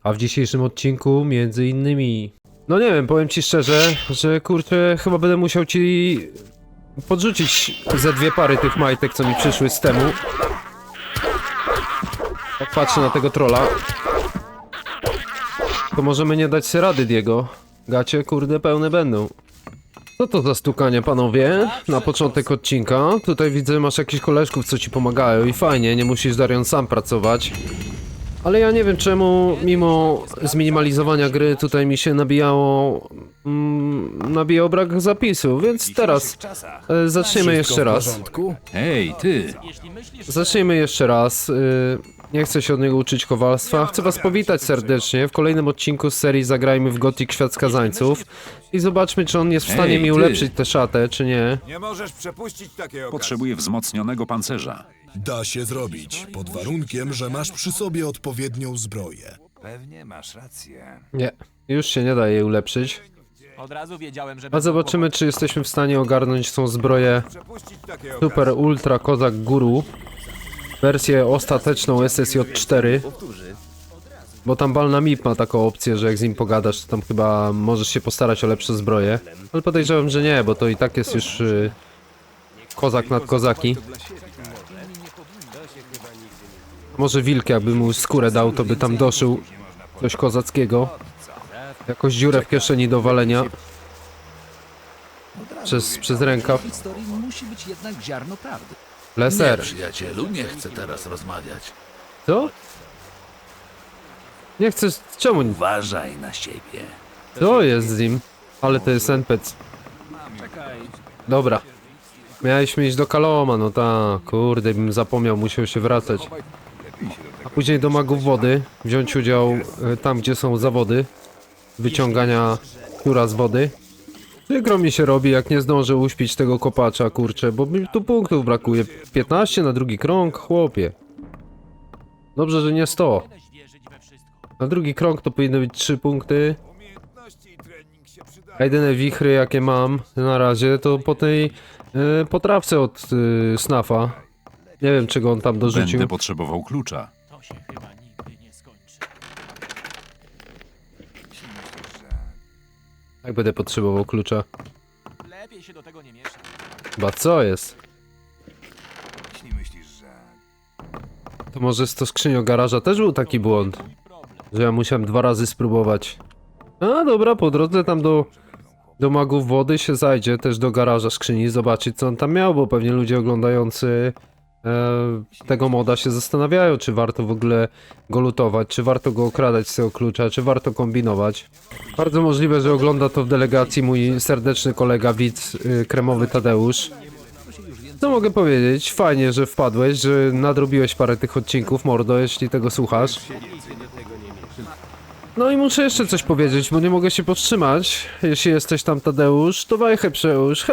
A w dzisiejszym odcinku między innymi... No nie wiem, powiem ci szczerze, że kurczę, chyba będę musiał ci podrzucić ze dwie pary tych majtek, co mi przyszły z temu. Jak patrzę na tego trolla, to możemy nie dać sobie rady, Diego. Gacie, kurde, pełne będą. Co to za stukanie, panowie? Na początek odcinka. Tutaj widzę, masz jakichś koleżków, co ci pomagają i fajnie, nie musisz, Darion, sam pracować. Ale ja nie wiem czemu, mimo zminimalizowania gry, tutaj mi się nabijał brak zapisu, więc teraz zaczniemy jeszcze raz. Hej, ty! Zacznijmy jeszcze raz. Nie chcę się od niego uczyć kowalstwa. Chcę was powitać serdecznie w kolejnym odcinku z serii Zagrajmy w Gothic Świat Skazańców. I zobaczmy, czy on jest w stanie Hej, mi ty! ulepszyć tę szatę, czy nie. Nie możesz przepuścić takiej okazji. Potrzebuję wzmocnionego pancerza. Da się zrobić, pod warunkiem, że masz przy sobie odpowiednią zbroję. Pewnie masz rację. Nie, już się nie da jej ulepszyć. Od razu wiedziałem, że A zobaczymy, czy jesteśmy w stanie ogarnąć tą zbroję Przepuścić takiej okazji. Super Ultra Kozak Guru. Wersję ostateczną SSJ4. Bo tam Balna Mip ma taką opcję, że jak z nim pogadasz, to tam chyba możesz się postarać o lepsze zbroje. Ale podejrzewam, że nie, bo to i tak jest już kozak nad kozaki. Może wilk, jakby mu skórę dał, to by tam doszył coś kozackiego. Jakąś dziurę w kieszeni do walenia. Przez rękaw. W historii musi być jednak ziarno prawdy. Leser. Przyjacielu, nie chcę teraz rozmawiać. Co? Nie chcesz... Czemu? Uważaj na siebie. Co jest z nim? Ale to jest NPC. Dobra. Miałeś iść do Kaloma, no ta, kurde, bym zapomniał, musiał się wracać. A później do magów wody, wziąć udział tam, gdzie są zawody. Wyciągania pióra z wody. Przykro mi się robi, jak nie zdążę uśpić tego kopacza, kurczę, bo mi tu punktów brakuje. 15 na drugi krąg, chłopie. Dobrze, że nie 100. Na drugi krąg to powinny być 3 punkty. Umiejętności i trening się przydają. A jedyne wichry, jakie mam na razie, to po tej potrawce od Snafa. Nie wiem, czego on tam dorzucił. Będę potrzebował klucza. to się chyba nigdy nie skończy. Jak będę potrzebował klucza? Lepiej się do tego nie mieszać. Chyba co jest? Jeśli myślisz, że... To może z to skrzynią garaża też był taki błąd, że ja musiałem 2 razy spróbować. A dobra, po drodze tam do magów wody się zajdzie, też do garaża skrzyni, zobaczyć co on tam miał, bo pewnie ludzie oglądający tego moda się zastanawiają, czy warto w ogóle go lutować, czy warto go okradać z tego klucza, czy warto kombinować. Bardzo możliwe, że ogląda to w delegacji mój serdeczny kolega, widz kremowy Tadeusz. Co mogę powiedzieć? Fajnie, że wpadłeś, że nadrobiłeś parę tych odcinków, mordo, jeśli tego słuchasz. No i muszę jeszcze coś powiedzieć, bo nie mogę się powstrzymać. Jeśli jesteś tam, Tadeusz, to wajchę przełóż.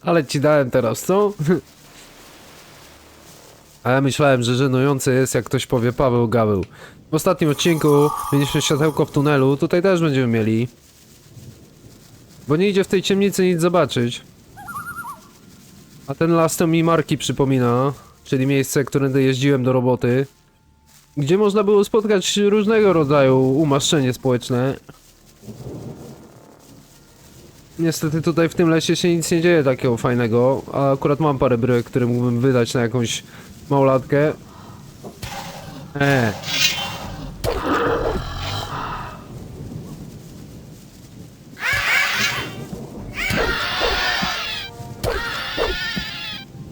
Ale ci dałem teraz, co? A ja myślałem, że żenujące jest, jak ktoś powie Paweł Gaweł. W ostatnim odcinku mieliśmy światełko w tunelu, tutaj też będziemy mieli. Bo nie idzie w tej ciemnicy nic zobaczyć. A ten las to mi marki przypomina, czyli miejsce, którędy jeździłem do roboty, gdzie można było spotkać różnego rodzaju umaszczenie społeczne. Niestety tutaj w tym lesie się nic nie dzieje takiego fajnego, a akurat mam parę bryłek, które mógłbym wydać na jakąś małolatkę.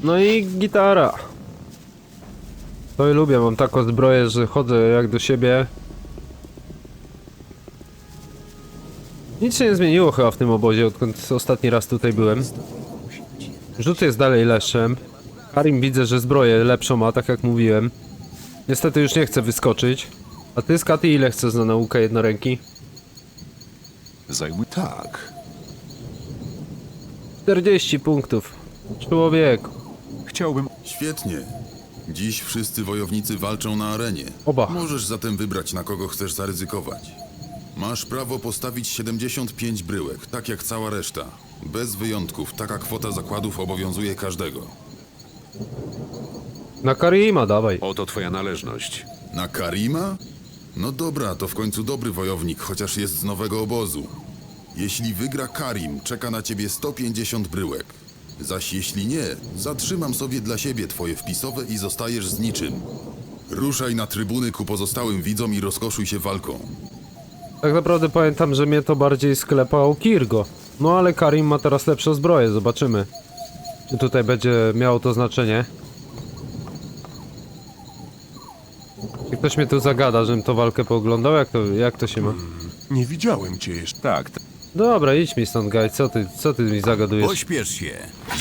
No i gitara. To i lubię, mam taką zbroję, że chodzę jak do siebie. Nic się nie zmieniło chyba w tym obozie, odkąd ostatni raz tutaj byłem. Rzut jest dalej leszczem. Karim widzę, że zbroję lepszą ma, tak jak mówiłem. Niestety już nie chcę wyskoczyć. A ty, Skaty, ile chcesz na naukę jednoręki? Zajmuj... Tak. 40 punktów. Człowieku. Chciałbym... Świetnie. Dziś wszyscy wojownicy walczą na arenie. Oba. Możesz zatem wybrać, na kogo chcesz zaryzykować. Masz prawo postawić 75 bryłek, tak jak cała reszta. Bez wyjątków, taka kwota zakładów obowiązuje każdego. Na Karima, dawaj. Oto twoja należność. Na Karima? No dobra, to w końcu dobry wojownik, chociaż jest z nowego obozu. Jeśli wygra Karim, czeka na ciebie 150 bryłek. Zaś jeśli nie, zatrzymam sobie dla siebie twoje wpisowe i zostajesz z niczym. Ruszaj na trybuny ku pozostałym widzom i rozkoszuj się walką. Tak naprawdę pamiętam, że mnie to bardziej sklepał Kirgo. No ale Karim ma teraz lepszą zbroję, zobaczymy. Czy tutaj będzie miało to znaczenie. Czy ktoś mnie tu zagada, żebym to walkę pooglądał? Jak to się ma? Nie widziałem cię jeszcze. Tak, Dobra, idź mi stąd, guy. Co ty mi zagadujesz? Pośpiesz się.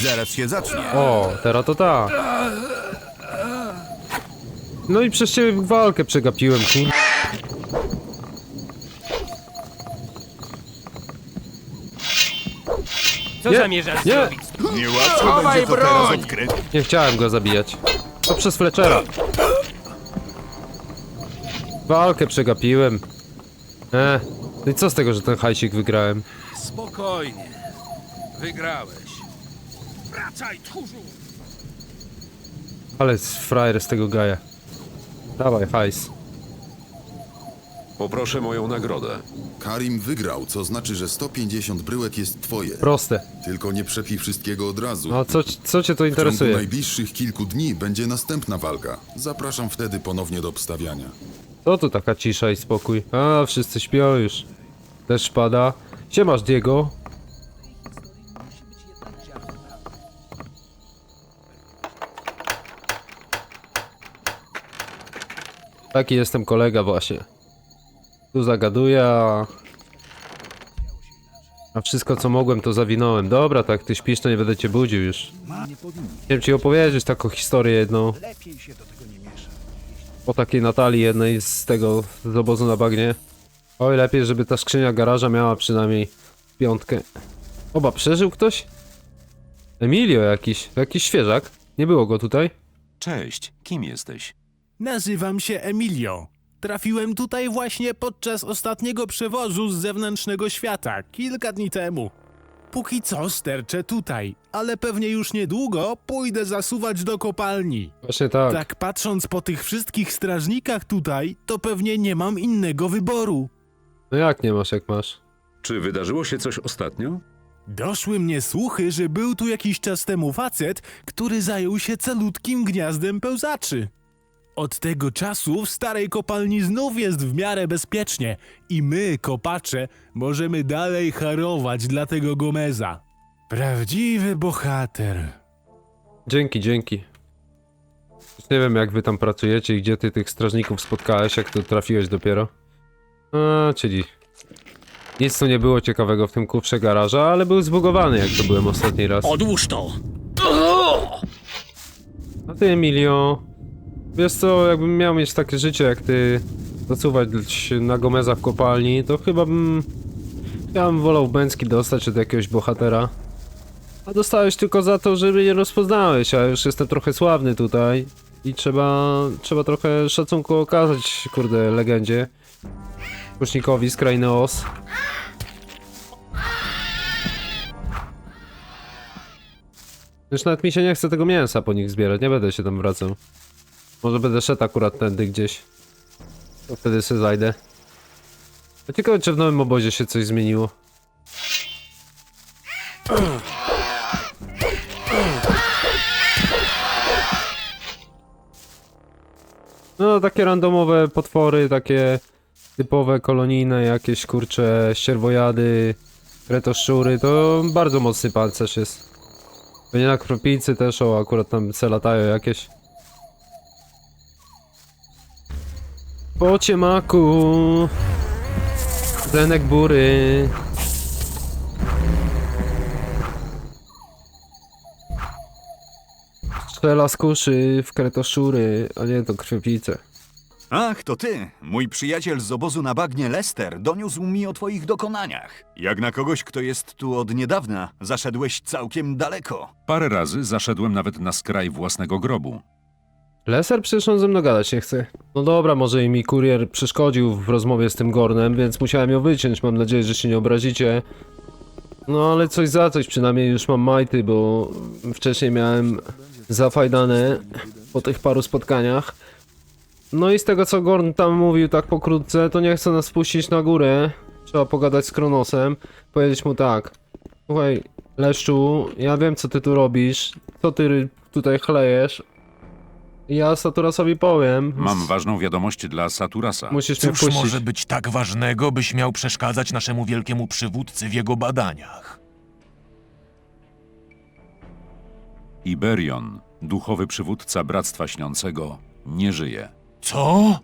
Zaraz się zacznie. O, teraz to ta. No i przez ciebie walkę przegapiłem, kur... Co Nie, zamierzasz nie. zrobić? Niełatwo będzie to teraz odkryć. Nie chciałem go zabijać. To przez Fletchera. Walkę przegapiłem. No i co z tego, że ten hajsik wygrałem? Spokojnie. Wygrałeś. Wracaj, tchórzu! Ale jest frajer z tego gaja. Dawaj, hajs. poproszę moją nagrodę. Karim wygrał, co znaczy, że 150 bryłek jest twoje. Proste. Tylko nie przepij wszystkiego od razu. A co cię to W ciągu interesuje? najbliższych kilku dni będzie następna walka. Zapraszam wtedy ponownie do obstawiania. Co tu taka cisza i spokój? A, wszyscy śpią już. Deszcz pada. Siemasz, Diego. Taki jestem kolega właśnie. Tu zagaduję, a wszystko co mogłem to zawinąłem. Dobra, tak ty śpisz, to nie będę cię budził już. Chciałem ci opowiedzieć taką historię jedną. O takiej Natalii jednej z obozu na bagnie. Oj, lepiej żeby ta skrzynia garaża miała przynajmniej 5. Oba, przeżył ktoś? Emilio jakiś świeżak. Nie było go tutaj. Cześć, kim jesteś? Nazywam się Emilio. Trafiłem tutaj właśnie podczas ostatniego przewozu z zewnętrznego świata, kilka dni temu. Póki co sterczę tutaj, ale pewnie już niedługo pójdę zasuwać do kopalni. Właśnie tak. Tak patrząc po tych wszystkich strażnikach tutaj, to pewnie nie mam innego wyboru. No jak nie masz, jak masz? Czy wydarzyło się coś ostatnio? Doszły mnie słuchy, że był tu jakiś czas temu facet, który zajął się calutkim gniazdem pełzaczy. Od tego czasu w starej kopalni znów jest w miarę bezpiecznie i my, kopacze, możemy dalej harować dla tego Gomeza. Prawdziwy bohater. Dzięki. Już nie wiem jak wy tam pracujecie i gdzie ty tych strażników spotkałeś, jak tu trafiłeś dopiero. Czyli... Nic tu nie było ciekawego w tym kufrze garaża, ale był zbugowany jak to byłem ostatni raz. Odłóż to! A ty, Emilio... Wiesz co, jakbym miał mieć takie życie jak ty, zasuwać na Gomeza w kopalni, to chyba bym... Ja bym wolał bęcki dostać od jakiegoś bohatera. A dostałeś tylko za to, że mnie nie rozpoznałeś, a już jestem trochę sławny tutaj. I trzeba trochę szacunku okazać, kurde, legendzie. Pusznikowi z krainy Oz. Już nawet mi się nie chce tego mięsa po nich zbierać, nie będę się tam wracał. Może będę szedł akurat tędy gdzieś. To wtedy sobie zajdę. A ciekawe, czy w nowym obozie się coś zmieniło. No, takie randomowe potwory, takie typowe kolonijne, jakieś kurcze ścierwojady, kretoszczury, to bardzo mocny pancerz jest. Pewnie na kropicy też, o, akurat tam se latają jakieś. Po ciemaku, tlenek bury. Strzela z kuszy w kretoszczury, a nie to krwiopice. Ach, to ty. Mój przyjaciel z obozu na bagnie Lester doniósł mi o twoich dokonaniach. Jak na kogoś, kto jest tu od niedawna, zaszedłeś całkiem daleko. Parę razy zaszedłem nawet na skraj własnego grobu. Leser przecież on ze mną gadać nie chce. No dobra, może i mi kurier przeszkodził w rozmowie z tym Gornem, więc musiałem ją wyciąć, mam nadzieję, że się nie obrazicie. No ale coś za coś, przynajmniej już mam majty, bo wcześniej miałem zafajdane po tych paru spotkaniach. No i z tego co Gorn tam mówił tak pokrótce, to nie chce nas spuścić na górę. Trzeba pogadać z Kronosem. Powiedzieć mu tak. Słuchaj, Leszczu, ja wiem co ty tu robisz. Co ty tutaj chlejesz. Ja Saturasowi powiem. Mam ważną wiadomość dla Saturasa. Musisz mnie Cóż puścić. może być tak ważnego, byś miał przeszkadzać naszemu wielkiemu przywódcy w jego badaniach? Iberion, duchowy przywódca Bractwa Śniącego, nie żyje. Co?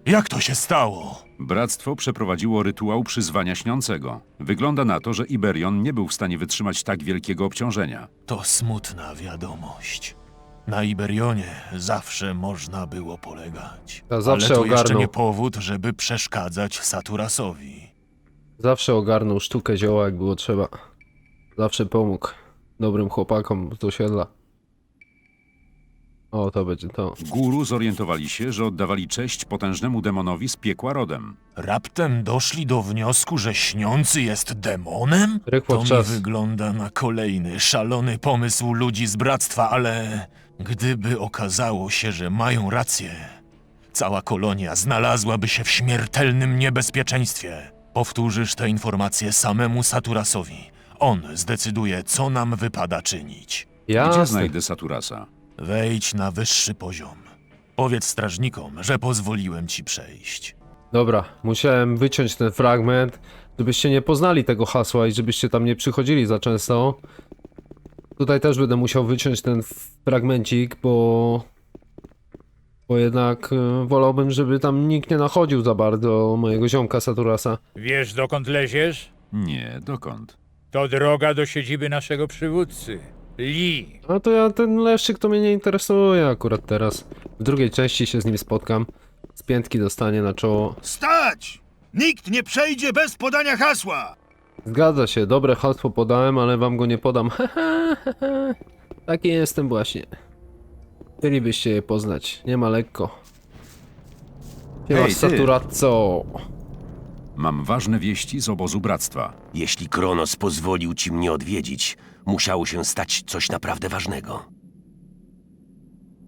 Jak to się stało? Bractwo przeprowadziło rytuał przyzwania Śniącego. Wygląda na to, że Iberion nie był w stanie wytrzymać tak wielkiego obciążenia. To smutna wiadomość. Na Iberionie zawsze można było polegać. Ta zawsze Ale to jeszcze ogarnął. nie powód, żeby przeszkadzać Saturasowi. Zawsze ogarnął sztukę zioła jak było trzeba. Zawsze pomógł dobrym chłopakom z osiedla. O, to będzie to. Guru zorientowali się, że oddawali cześć potężnemu demonowi z piekła rodem. Raptem doszli do wniosku, że Śniący jest demonem? Rykło To w mi czas. wygląda na kolejny szalony pomysł ludzi z Bractwa, ale gdyby okazało się, że mają rację, cała kolonia znalazłaby się w śmiertelnym niebezpieczeństwie. Powtórzysz te informacje samemu Saturasowi. On zdecyduje, co nam wypada czynić. Gdzie Jasne. znajdę Saturasa? Wejdź na wyższy poziom. Powiedz strażnikom, że pozwoliłem ci przejść. Dobra, musiałem wyciąć ten fragment, żebyście nie poznali tego hasła i żebyście tam nie przychodzili za często. Tutaj też będę musiał wyciąć ten fragmencik, bo jednak wolałbym, żeby tam nikt nie nachodził za bardzo mojego ziomka Saturasa. Wiesz, dokąd leziesz? Nie, dokąd? To droga do siedziby naszego przywódcy. Lee. A to ja ten leszczyk to mnie nie interesuje akurat teraz. W drugiej części się z nim spotkam. Z piętki dostanie na czoło. Stać! Nikt nie przejdzie bez podania hasła! Zgadza się, dobre hasło podałem, ale wam go nie podam. Taki jestem właśnie. Chcielibyście je poznać, nie ma lekko. Nie Hej, masz ty. Saturazzo. Mam ważne wieści z obozu Bractwa. Jeśli Kronos pozwolił ci mnie odwiedzić, musiało się stać coś naprawdę ważnego.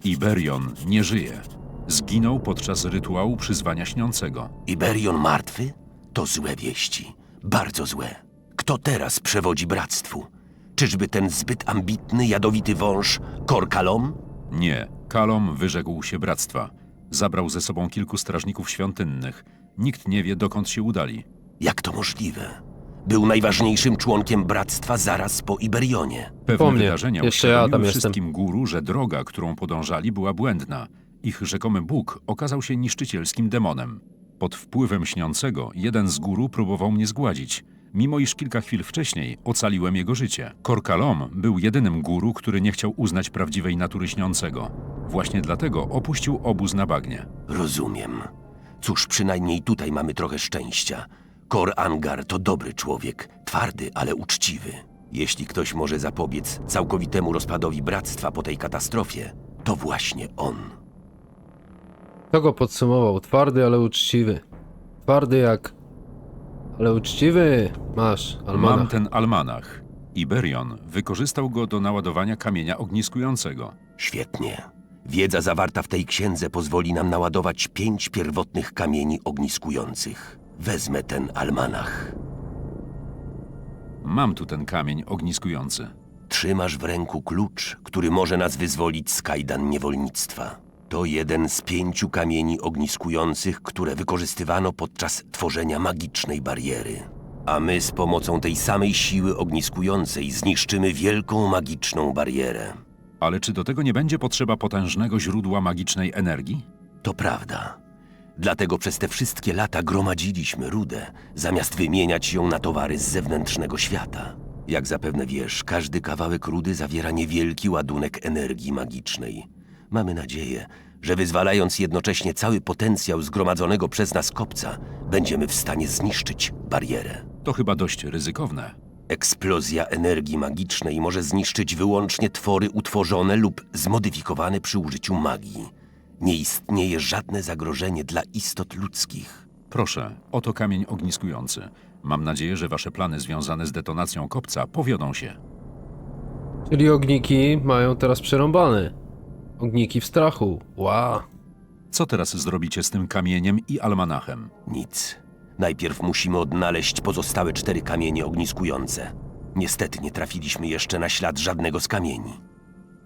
Iberion nie żyje. Zginął podczas rytuału przyzwania Śniącego. Iberion martwy? To złe wieści. Bardzo złe. Kto teraz przewodzi bractwu? Czyżby ten zbyt ambitny, jadowity wąż Korkalom? Nie, Kalom wyrzekł się Bractwa. Zabrał ze sobą kilku strażników świątynnych. Nikt nie wie, dokąd się udali. Jak to możliwe? Był najważniejszym członkiem bractwa zaraz po Iberionie. Pewne Po mnie. wydarzenia Jeszcze ja tam uświadomiły jestem. wszystkim guru, że droga, którą podążali, była błędna. Ich rzekomy Bóg okazał się niszczycielskim demonem. Pod wpływem Śniącego jeden z guru próbował mnie zgładzić, mimo iż kilka chwil wcześniej ocaliłem jego życie. Korkalom był jedynym guru, który nie chciał uznać prawdziwej natury Śniącego. Właśnie dlatego opuścił obóz na bagnie. Rozumiem. Cóż, przynajmniej tutaj mamy trochę szczęścia. Kor Angar to dobry człowiek, twardy, ale uczciwy. Jeśli ktoś może zapobiec całkowitemu rozpadowi bractwa po tej katastrofie, to właśnie on. Kto go podsumował? Twardy, ale uczciwy. Twardy jak... Ale uczciwy. Masz, almanach. Mam ten almanach. Iberion wykorzystał go do naładowania kamienia ogniskującego. Świetnie. Wiedza zawarta w tej księdze pozwoli nam naładować 5 pierwotnych kamieni ogniskujących. Wezmę ten almanach. Mam tu ten kamień ogniskujący. Trzymasz w ręku klucz, który może nas wyzwolić z kajdan niewolnictwa. To jeden z 5 kamieni ogniskujących, które wykorzystywano podczas tworzenia magicznej bariery. A my z pomocą tej samej siły ogniskującej zniszczymy wielką magiczną barierę. Ale czy do tego nie będzie potrzeba potężnego źródła magicznej energii? To prawda. Dlatego przez te wszystkie lata gromadziliśmy rudę, zamiast wymieniać ją na towary z zewnętrznego świata. Jak zapewne wiesz, każdy kawałek rudy zawiera niewielki ładunek energii magicznej. Mamy nadzieję, że wyzwalając jednocześnie cały potencjał zgromadzonego przez nas kopca, będziemy w stanie zniszczyć barierę. To chyba dość ryzykowne. Eksplozja energii magicznej może zniszczyć wyłącznie twory utworzone lub zmodyfikowane przy użyciu magii. Nie istnieje żadne zagrożenie dla istot ludzkich. Proszę, oto kamień ogniskujący. Mam nadzieję, że wasze plany związane z detonacją kopca powiodą się. Czyli ogniki mają teraz przerąbane. Ogniki w strachu. Wow. Co teraz zrobicie z tym kamieniem i almanachem? Nic. Najpierw musimy odnaleźć pozostałe 4 kamienie ogniskujące. Niestety nie trafiliśmy jeszcze na ślad żadnego z kamieni.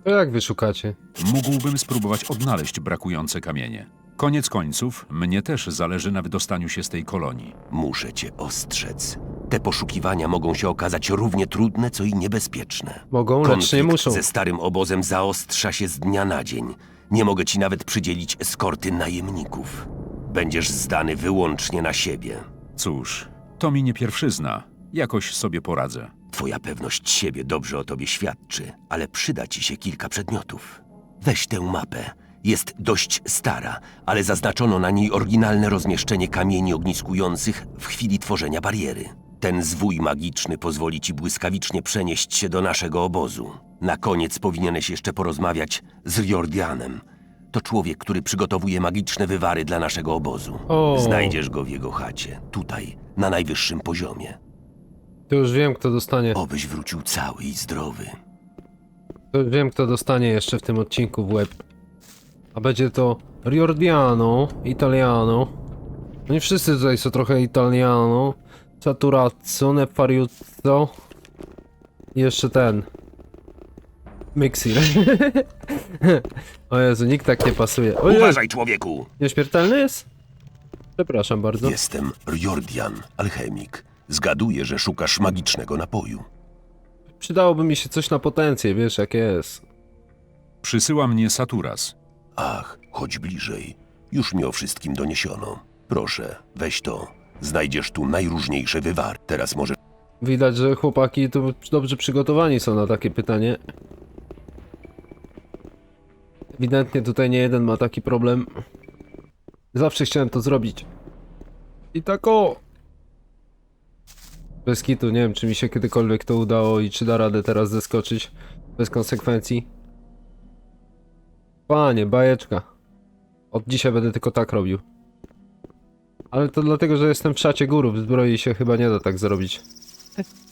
To jak wy szukacie? Mógłbym spróbować odnaleźć brakujące kamienie. Koniec końców, mnie też zależy na wydostaniu się z tej kolonii. Muszę cię ostrzec. Te poszukiwania mogą się okazać równie trudne, co i niebezpieczne. Mogą, lecz nie Konflikt muszą. ze starym obozem zaostrza się z dnia na dzień. Nie mogę ci nawet przydzielić eskorty najemników. Będziesz zdany wyłącznie na siebie. Cóż, to mi nie pierwszyzna. Jakoś sobie poradzę. Twoja pewność siebie dobrze o tobie świadczy, ale przyda ci się kilka przedmiotów. Weź tę mapę. Jest dość stara, ale zaznaczono na niej oryginalne rozmieszczenie kamieni ogniskujących w chwili tworzenia bariery. Ten zwój magiczny pozwoli ci błyskawicznie przenieść się do naszego obozu. Na koniec powinieneś jeszcze porozmawiać z Riordianem. To człowiek, który przygotowuje magiczne wywary dla naszego obozu. O. Znajdziesz go w jego chacie, tutaj, na najwyższym poziomie. To już wiem, kto dostanie. Obyś wrócił cały i zdrowy. To już wiem, kto dostanie jeszcze w tym odcinku w łeb. A będzie to Riordiano, Italiano. No i wszyscy tutaj są trochę Italiano. Saturazzo, Nefariuzzo. I jeszcze ten. Mixir. O Jezu, nikt tak nie pasuje. O Jezu, Uważaj, człowieku! nieśmiertelny jest? Przepraszam bardzo. Jestem Riordian, alchemik. Zgaduję, że szukasz magicznego napoju. Przydałoby mi się coś na potencję, wiesz jak jest. Przysyła mnie Saturas. Ach, chodź bliżej. Już mi o wszystkim doniesiono. Proszę, weź to. Znajdziesz tu najróżniejsze wywary. Teraz może... Widać, że chłopaki tu dobrze przygotowani są na takie pytanie. Ewidentnie tutaj nie jeden ma taki problem. Zawsze chciałem to zrobić. I tak o! Bez kitu, nie wiem czy mi się kiedykolwiek to udało i czy da radę teraz zeskoczyć bez konsekwencji. Panie, bajeczka. Od dzisiaj będę tylko tak robił. Ale to dlatego, że jestem w szacie górów, w zbroi się chyba nie da tak zrobić.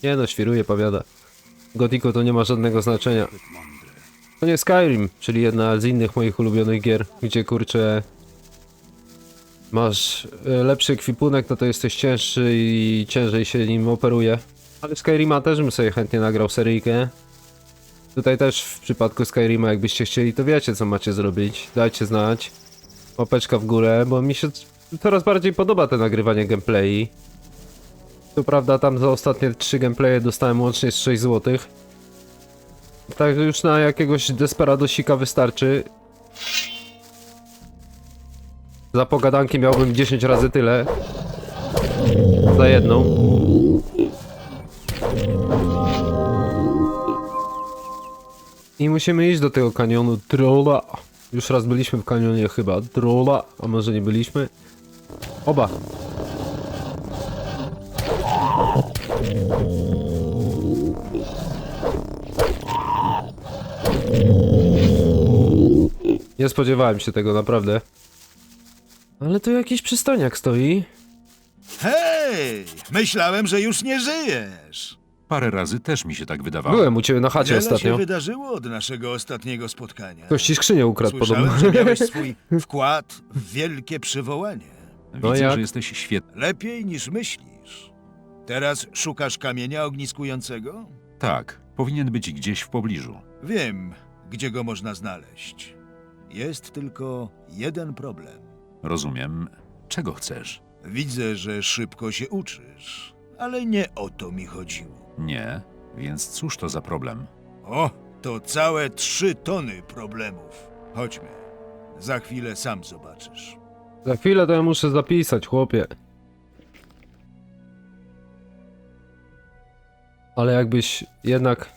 Nie no, świruje, powiada. Gothicu to nie ma żadnego znaczenia. To nie Skyrim, czyli jedna z innych moich ulubionych gier, gdzie kurczę... Masz lepszy ekwipunek, no to jesteś cięższy i ciężej się nim operuje. Ale Skyrima też bym sobie chętnie nagrał seryjkę. Tutaj też w przypadku Skyrima, jakbyście chcieli, to wiecie co macie zrobić. Dajcie znać. Łapeczka w górę, bo mi się coraz bardziej podoba to nagrywanie gameplayi. Co prawda tam za ostatnie 3 gameplaye dostałem łącznie z 6 zł. Także już na jakiegoś desperadosika wystarczy. Za pogadanki miałbym 10 razy tyle. Za jedną. I musimy iść do tego kanionu Trolla. Już raz byliśmy w kanionie chyba Trolla, a może nie byliśmy? Oba. Nie spodziewałem się tego, naprawdę. Ale tu jakiś przystaniak stoi. Hej! Myślałem, że już nie żyjesz. Parę razy też mi się tak wydawało. Byłem u ciebie na chacie Wiele się ostatnio. wydarzyło od naszego ostatniego spotkania. Ktoś ci skrzynię ukradł Słyszałem, podobno. że miałeś swój wkład w wielkie przywołanie. Widzę, jak? że jesteś świetny. Lepiej niż myślisz. Teraz szukasz kamienia ogniskującego? Tak, powinien być gdzieś w pobliżu. Wiem, gdzie go można znaleźć. Jest tylko jeden problem. Rozumiem. Czego chcesz? Widzę, że szybko się uczysz, ale nie o to mi chodziło. Nie, więc cóż to za problem? O, to całe 3 tony problemów. Chodźmy. Za chwilę sam zobaczysz. Za chwilę to ja muszę zapisać, chłopie. Ale jakbyś jednak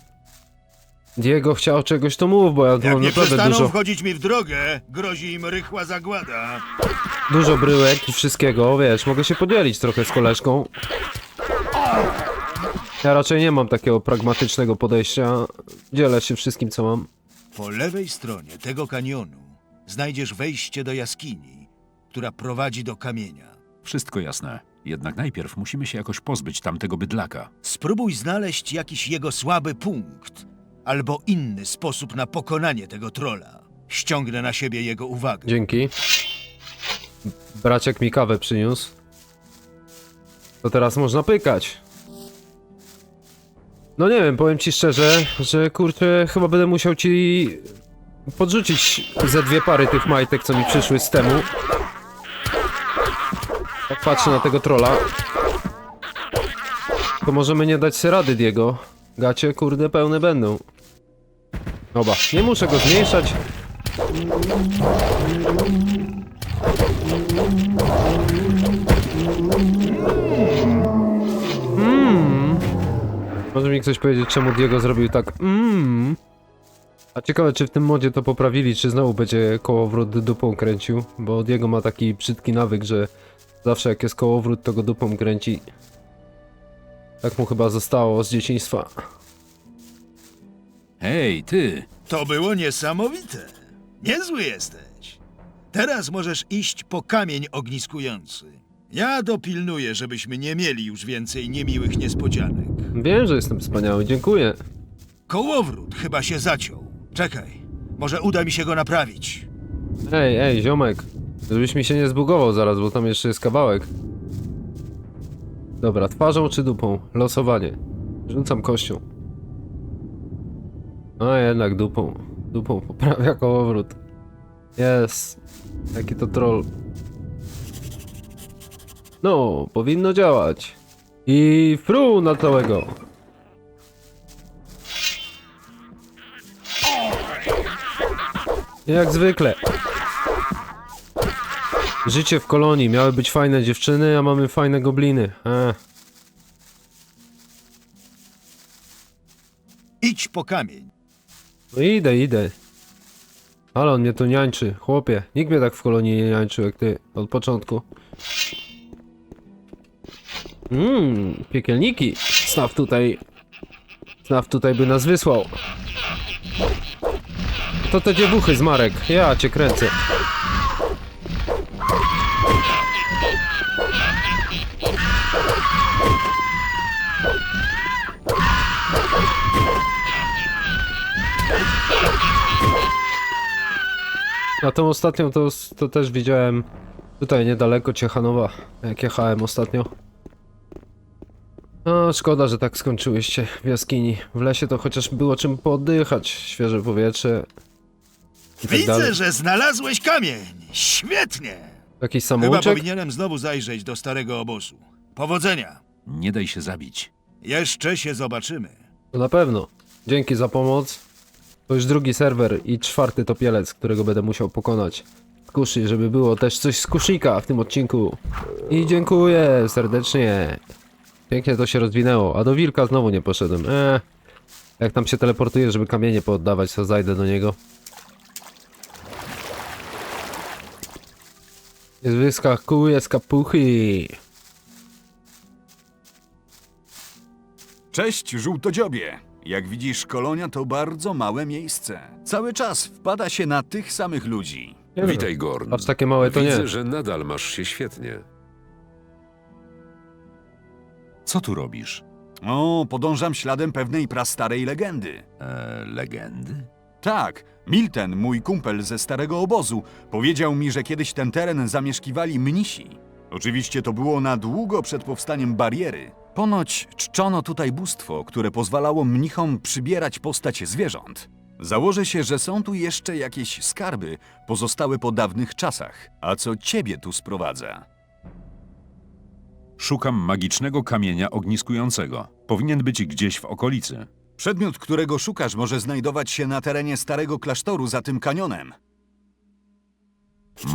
Diego chciał czegoś, to mów, bo ja tu Jak mam nie naprawdę przestaną wchodzić mi w drogę, grozi im rychła zagłada. dużo bryłek i wszystkiego, wiesz, mogę się podzielić trochę z koleżką. Ja raczej nie mam takiego pragmatycznego podejścia, dzielę się wszystkim co mam. Po lewej stronie tego kanionu znajdziesz wejście do jaskini, która prowadzi do kamienia. Wszystko jasne. Jednak najpierw musimy się jakoś pozbyć tamtego bydlaka. Spróbuj znaleźć jakiś jego słaby punkt, albo inny sposób na pokonanie tego trola. Ściągnę na siebie jego uwagę. Dzięki. braciak mi kawę przyniósł. To teraz można pykać. No nie wiem, powiem ci szczerze, że kurczę, chyba będę musiał ci podrzucić ze 2 pary tych majtek, co mi przyszły z temu. Jak patrzę na tego trolla, to możemy nie dać sobie rady, Diego. Gacie, kurde, pełne będą. Oba, nie muszę go zmniejszać. Może mi ktoś powiedzieć, czemu Diego zrobił tak A ciekawe, czy w tym modzie to poprawili, czy znowu będzie kołowrót dupą kręcił. Bo Diego ma taki brzydki nawyk, że zawsze jak jest kołowrót, to go dupą kręci. Tak mu chyba zostało z dzieciństwa. Hej, ty! To było niesamowite. Niezły jesteś. Teraz możesz iść po kamień ogniskujący. Ja dopilnuję, żebyśmy nie mieli już więcej niemiłych niespodzianek. Wiem, że jestem wspaniały, dziękuję. Kołowrót chyba się zaciął. Czekaj, może uda mi się go naprawić. Ej, ziomek. Żebyś mi się nie zbugował zaraz, bo tam jeszcze jest kawałek. Dobra, twarzą czy dupą? Losowanie. Rzucam kością. A jednak dupą. Dupą poprawia kołowrót. Jest. Jaki to troll. No, powinno działać. I fru na całego. Jak zwykle. Życie w kolonii. Miały być fajne dziewczyny, a mamy fajne gobliny. Idź po kamień. No idę. Ale on mnie tu niańczy. Chłopie, nikt mnie tak w kolonii nie niańczył jak ty. Od początku. Piekielniki. Snaf tutaj by nas wysłał. To te dziewuchy z Marek. Ja cię kręcę. A tą ostatnią to też widziałem tutaj niedaleko Ciechanowa, jak jechałem ostatnio. No, szkoda, że tak skończyłyście w jaskini. W lesie to chociaż było czym pooddychać, świeże powietrze. I tak Widzę, dalej. że znalazłeś kamień. Świetnie. Jakiś Chyba samouczek? powinienem znowu zajrzeć do starego obozu. Powodzenia. Nie daj się zabić. Jeszcze się zobaczymy. To na pewno. Dzięki za pomoc. To już drugi serwer i 4. topielec, którego będę musiał pokonać. Z kuszy, żeby było też coś z kuszika w tym odcinku. I dziękuję serdecznie. Pięknie to się rozwinęło. A do wilka znowu nie poszedłem. Jak tam się teleportuję, żeby kamienie pooddawać, to zajdę do niego. Jest wyskakuje z kapuchy. Cześć, żółtodziobie. Jak widzisz, kolonia to bardzo małe miejsce. Cały czas wpada się na tych samych ludzi. Nie wiem. Witaj, Gorn. Aż takie małe to Widzę, nie. że nadal masz się świetnie. Co tu robisz? O, podążam śladem pewnej prastarej legendy. Legendy? Tak, Milten, mój kumpel ze starego obozu, powiedział mi, że kiedyś ten teren zamieszkiwali mnisi. Oczywiście to było na długo przed powstaniem bariery. Ponoć czczono tutaj bóstwo, które pozwalało mnichom przybierać postać zwierząt. Założę się, że są tu jeszcze jakieś skarby pozostałe po dawnych czasach. A co ciebie tu sprowadza? Szukam magicznego kamienia ogniskującego. Powinien być gdzieś w okolicy. Przedmiot, którego szukasz, może znajdować się na terenie starego klasztoru za tym kanionem.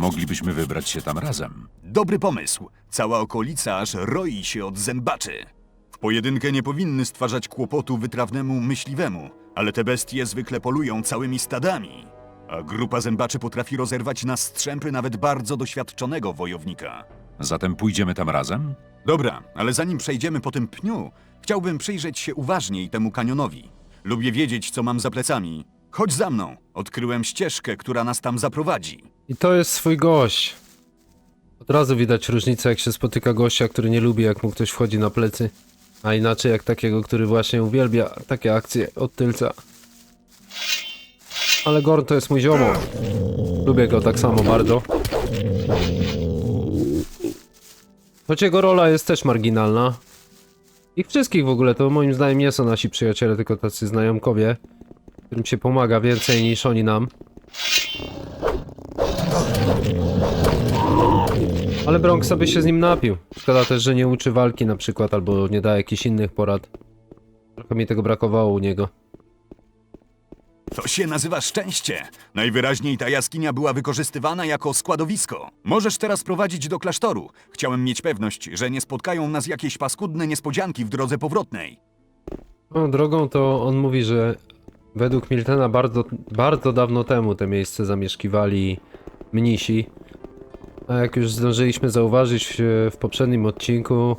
Moglibyśmy wybrać się tam razem. Dobry pomysł. Cała okolica aż roi się od zębaczy. W pojedynkę nie powinny stwarzać kłopotu wytrawnemu myśliwemu, ale te bestie zwykle polują całymi stadami. A grupa zębaczy potrafi rozerwać na strzępy nawet bardzo doświadczonego wojownika. Zatem pójdziemy tam razem? Dobra, ale zanim przejdziemy po tym pniu, chciałbym przyjrzeć się uważniej temu kanionowi. Lubię wiedzieć, co mam za plecami. Chodź za mną. Odkryłem ścieżkę, która nas tam zaprowadzi. I to jest swój gość. Od razu widać różnicę, jak się spotyka gościa, który nie lubi, jak mu ktoś wchodzi na plecy. A inaczej jak takiego, który właśnie uwielbia takie akcje od tylca. Ale Gorn to jest mój ziomo. Lubię go tak samo bardzo. Choć jego rola jest też marginalna. Ich wszystkich w ogóle to moim zdaniem nie są nasi przyjaciele, tylko tacy znajomkowie, którym się pomaga więcej niż oni nam. Ale Bronx sobie się z nim napił. Szkoda też, że nie uczy walki na przykład, albo nie da jakichś innych porad. Trochę mi tego brakowało u niego. To się nazywa szczęście. Najwyraźniej ta jaskinia była wykorzystywana jako składowisko. Możesz teraz prowadzić do klasztoru. Chciałem mieć pewność, że nie spotkają nas jakieś paskudne niespodzianki w drodze powrotnej. No, drogą to on mówi, że według Miltena bardzo dawno temu te miejsce zamieszkiwali mnisi. A jak już zdążyliśmy zauważyć w poprzednim odcinku,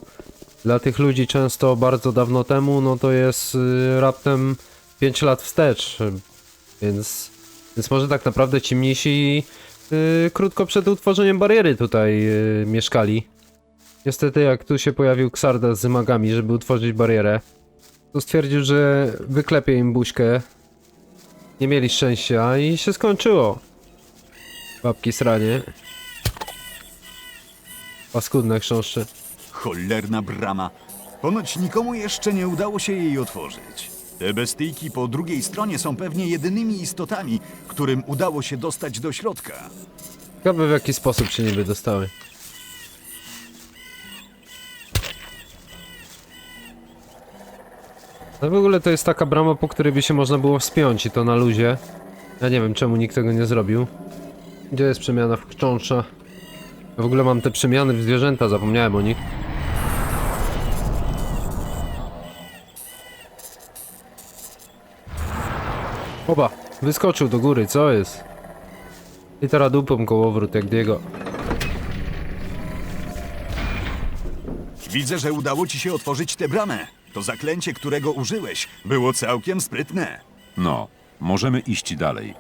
dla tych ludzi często bardzo dawno temu, no to jest raptem 5 lat wstecz. Więc może tak naprawdę ci mnisi krótko przed utworzeniem bariery tutaj mieszkali. Niestety jak tu się pojawił Xardas z magami, żeby utworzyć barierę, to stwierdził, że wyklepie im buźkę. Nie mieli szczęścia i się skończyło. Babki sranie. Paskudne chrząszcze. Cholerna brama. Ponoć nikomu jeszcze nie udało się jej otworzyć. Te bestyjki po drugiej stronie są pewnie jedynymi istotami, którym udało się dostać do środka. Ciekawe w jaki sposób się niby dostały. No w ogóle to jest taka brama, po której by się można było wspiąć i to na luzie. Ja nie wiem czemu nikt tego nie zrobił. Gdzie jest przemiana w chrząszcza? Ja w ogóle mam te przemiany w zwierzęta, zapomniałem o nich. Oba, wyskoczył do góry, co jest? I teraz dupą kołowrót jak Diego. Widzę, że udało ci się otworzyć tę bramę. To zaklęcie, którego użyłeś, było całkiem sprytne. No, możemy iść dalej.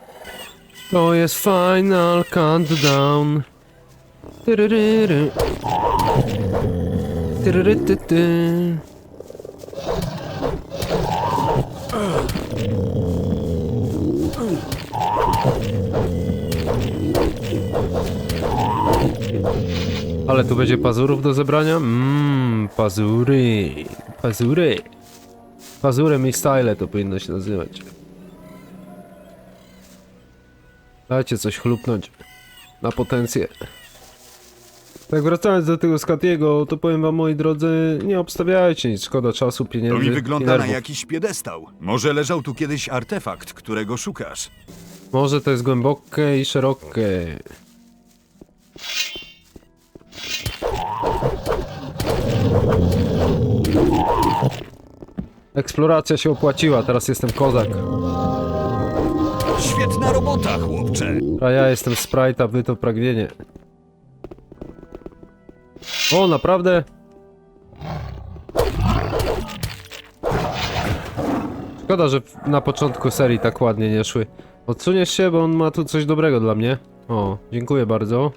To jest final countdown. Tyryryry. Tyryrytyty. Ale tu będzie pazurów do zebrania? Pazury. Pazury. Pazury mi style to powinno się nazywać. Dajcie coś chlupnąć. Na potencję. Tak wracając do tego Skatiego, to powiem wam moi drodzy, nie obstawiajcie nic, szkoda czasu, pieniędzy To mi i wygląda na nerwów. jakiś piedestał. Może leżał tu kiedyś artefakt, którego szukasz. Może to jest głębokie i szerokie. Eksploracja się opłaciła, teraz jestem kozak. Świetna robota, chłopcze. A ja jestem Sprite, a wy to pragnienie. O, naprawdę? Szkoda, że na początku serii tak ładnie nie szły. Odsuniesz się, bo on ma tu coś dobrego dla mnie. O, dziękuję bardzo.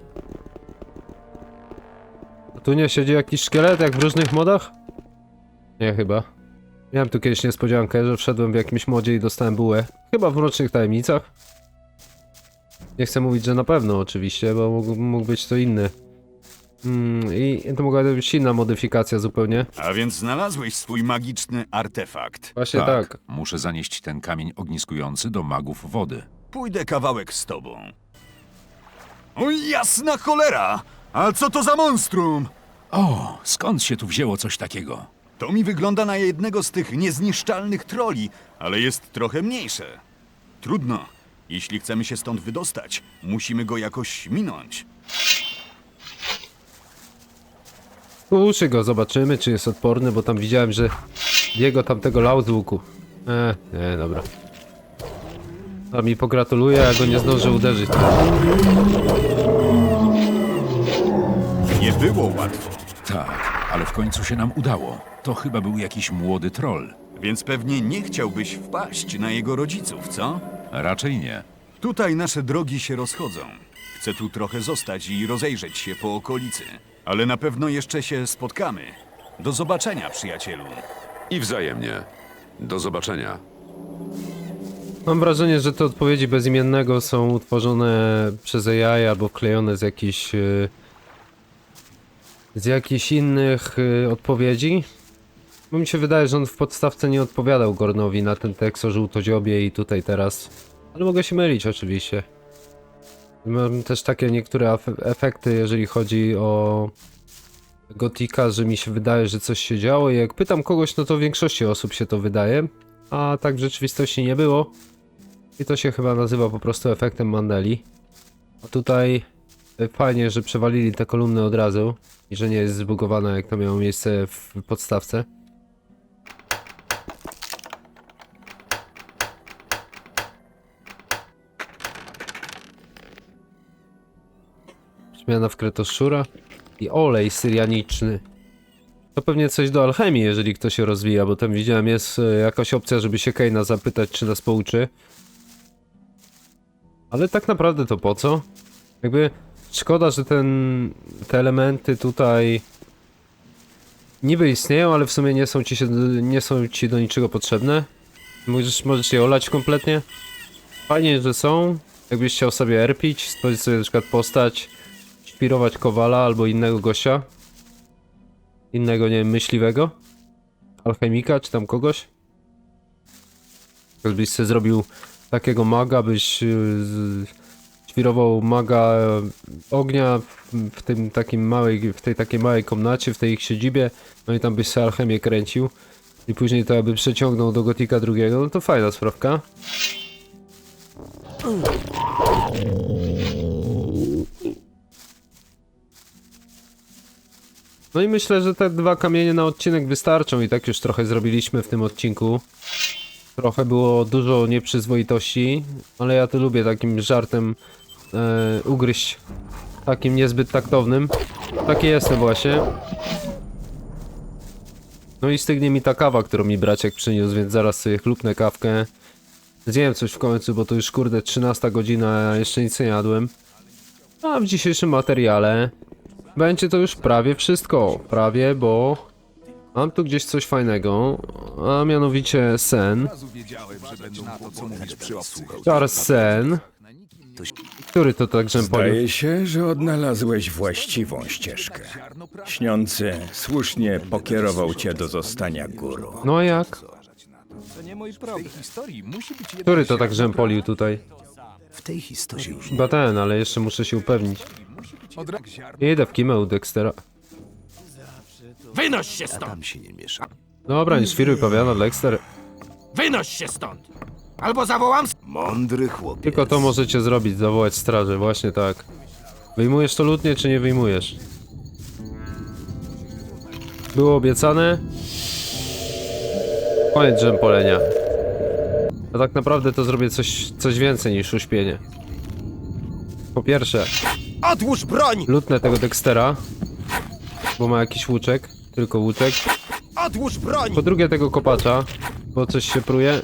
A tu nie siedzi jakiś szkielet, jak w różnych modach? Nie, chyba. Miałem tu kiedyś niespodziankę, że wszedłem w jakimś modzie i dostałem bułę. Chyba w Mrocznych Tajemnicach. Nie chcę mówić, że na pewno oczywiście, bo mógł być to inny. I to mogła być inna modyfikacja zupełnie. A więc znalazłeś swój magiczny artefakt. Właśnie tak. Muszę zanieść ten kamień ogniskujący do magów wody. Pójdę kawałek z tobą. O jasna cholera! A co to za monstrum? O, skąd się tu wzięło coś takiego? To mi wygląda na jednego z tych niezniszczalnych troli, ale jest trochę mniejsze. Trudno. Jeśli chcemy się stąd wydostać, musimy go jakoś minąć. Uszy go, zobaczymy czy jest odporny, bo tam widziałem, że Diego tamtego lał z łuku. Nie, dobra. A mi pogratuluje, a go nie zdążę uderzyć. Nie było łatwo, Tak, ale w końcu się nam udało. To chyba był jakiś młody troll. więc pewnie nie chciałbyś wpaść na jego rodziców, co? Raczej nie. Tutaj nasze drogi się rozchodzą. Chcę tu trochę zostać i rozejrzeć się po okolicy. Ale na pewno jeszcze się spotkamy. Do zobaczenia, przyjacielu. I wzajemnie. Do zobaczenia. Mam wrażenie, że te odpowiedzi bezimiennego są utworzone przez AI albo wklejone z jakichś z jakichś innych odpowiedzi. Bo mi się wydaje, że on w podstawce nie odpowiadał Gornowi na ten tekst o żółtodziobie i tutaj teraz. Ale mogę się mylić oczywiście. Mam też takie niektóre efekty, jeżeli chodzi o Gotika, że mi się wydaje, że coś się działo i jak pytam kogoś, no to większości osób się to wydaje, a tak w rzeczywistości nie było. I to się chyba nazywa po prostu efektem Mandeli. A tutaj fajnie, że przewalili te kolumny od razu i że nie jest zbugowana, jak to miało miejsce w podstawce. Zmiana w kretoszczura i olej syrianiczny. To pewnie coś do alchemii, jeżeli ktoś się rozwija, bo tam widziałem jest jakaś opcja, żeby się Kaina zapytać, czy nas pouczy. Ale tak naprawdę to po co? Jakby szkoda, że te elementy tutaj niby istnieją, ale w sumie nie są ci do niczego potrzebne. Możesz je olać kompletnie. Fajnie, że są. Jakbyś chciał sobie erpić, stworzyć sobie na przykład postać, inspirować Kowala albo innego gościa. Innego, nie wiem, myśliwego. Alchemika, czy tam kogoś. Jakbyś sobie zrobił takiego maga, byś świrował maga ognia w tej takiej małej komnacie, w tej ich siedzibie, no i tam byś sobie alchemię kręcił i później to jakby przeciągnął do Gotika drugiego, no to fajna sprawka. No i myślę, że te 2 kamienie na odcinek wystarczą i tak już trochę zrobiliśmy w tym odcinku. Trochę było dużo nieprzyzwoitości, ale ja to lubię takim żartem ugryźć. Takim niezbyt taktownym. Taki jestem właśnie. No i stygnie mi ta kawa, którą mi braciak przyniósł, więc zaraz sobie chlupnę kawkę. Zjem coś w końcu, bo to już kurde 13 godzina, a jeszcze nic nie jadłem. A w dzisiejszym materiale będzie to już prawie wszystko. Prawie, bo mam tu gdzieś coś fajnego, a mianowicie sen. Charles Sen. Który to tak rzępolił? Zdaje się, że odnalazłeś właściwą ścieżkę. Śniący słusznie pokierował cię do zostania guru. No a jak? To nie mój problem. Historii musi być Który to tak rzępolił tutaj? W tej historii już Chyba ten, ale jeszcze muszę się upewnić. Idę w kimę u Dextera. Wynoś się stąd! Tam się nie miesza. Dobra, nie świruj pawiana, Dexter. Wynoś się stąd! Albo zawołam... Mądry chłopiec. Tylko to możecie zrobić, zawołać straży, właśnie tak. Wyjmujesz to lutnie, czy nie wyjmujesz? Było obiecane. Koniec rzępolenia. A tak naprawdę to zrobię coś więcej niż uśpienie. Po pierwsze, Odłóż broń! lutnę tego Dextera, bo ma jakiś łuczek, tylko łuczek. Odłóż broń! Po drugie tego kopacza, bo coś się pruje.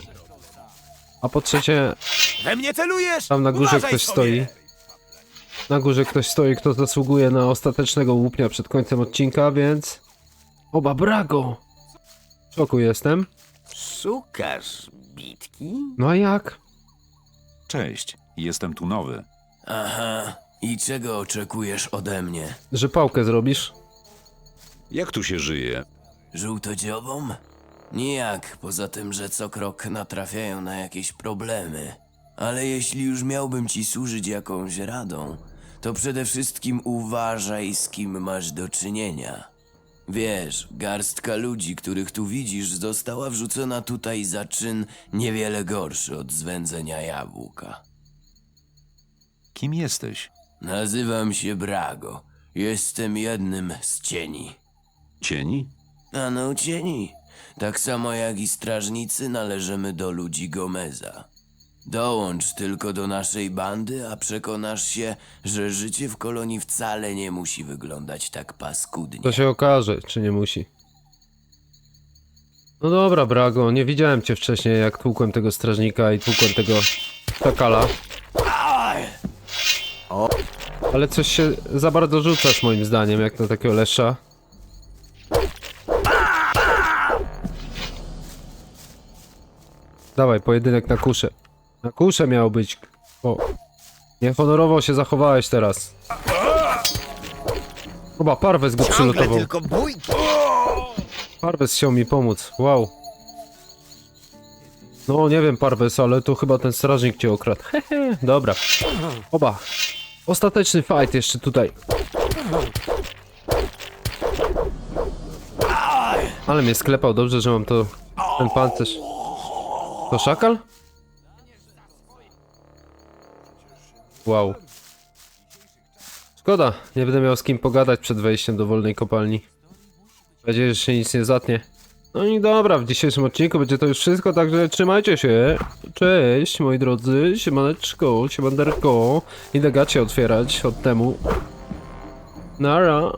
A po trzecie, We mnie celujesz! tam na górze Uważaj ktoś sobie! stoi. Na górze ktoś stoi, kto zasługuje na ostatecznego łupnia przed końcem odcinka, więc... Oba brago! W szoku jestem. Szukasz bitki? No a jak? Cześć, jestem tu nowy. Aha. I czego oczekujesz ode mnie? Że pałkę zrobisz? Jak tu się żyje? Żółtodziobom? Nijak, poza tym, że co krok natrafiają na jakieś problemy. Ale jeśli już miałbym ci służyć jakąś radą, to przede wszystkim uważaj, z kim masz do czynienia. Wiesz, garstka ludzi, których tu widzisz, została wrzucona tutaj za czyn niewiele gorszy od zwędzenia jabłka. Kim jesteś? Nazywam się Brago. Jestem jednym z cieni. Cieni? Ano cieni. Tak samo jak i strażnicy należymy do ludzi Gomeza. Dołącz tylko do naszej bandy, a przekonasz się, że życie w kolonii wcale nie musi wyglądać tak paskudnie. To się okaże, czy nie musi. No dobra, Brago, nie widziałem cię wcześniej, jak tłukłem tego strażnika i tłukłem tego takala. Ale coś się za bardzo rzucasz moim zdaniem, jak na takiego lesza. Dawaj, pojedynek na kuszę. Na kuszę miał być. O. Niehonorowo się zachowałeś teraz. Chyba Parwes go przylutował. Parwes chciał mi pomóc, wow. No nie wiem Parwes, ale to chyba ten strażnik cię okradł. Hehe, dobra. Oba. Ostateczny fight jeszcze tutaj. Ale mnie sklepał, dobrze, że mam to... ten pancerz. To szakal? Wow. Szkoda, nie będę miał z kim pogadać przed wejściem do wolnej kopalni. Mam nadzieję, że się nic nie zatnie. No i dobra, w dzisiejszym odcinku będzie to już wszystko, także trzymajcie się. Cześć moi drodzy, siemaneczko, siemanderko. Idę gacie otwierać od temu. Nara.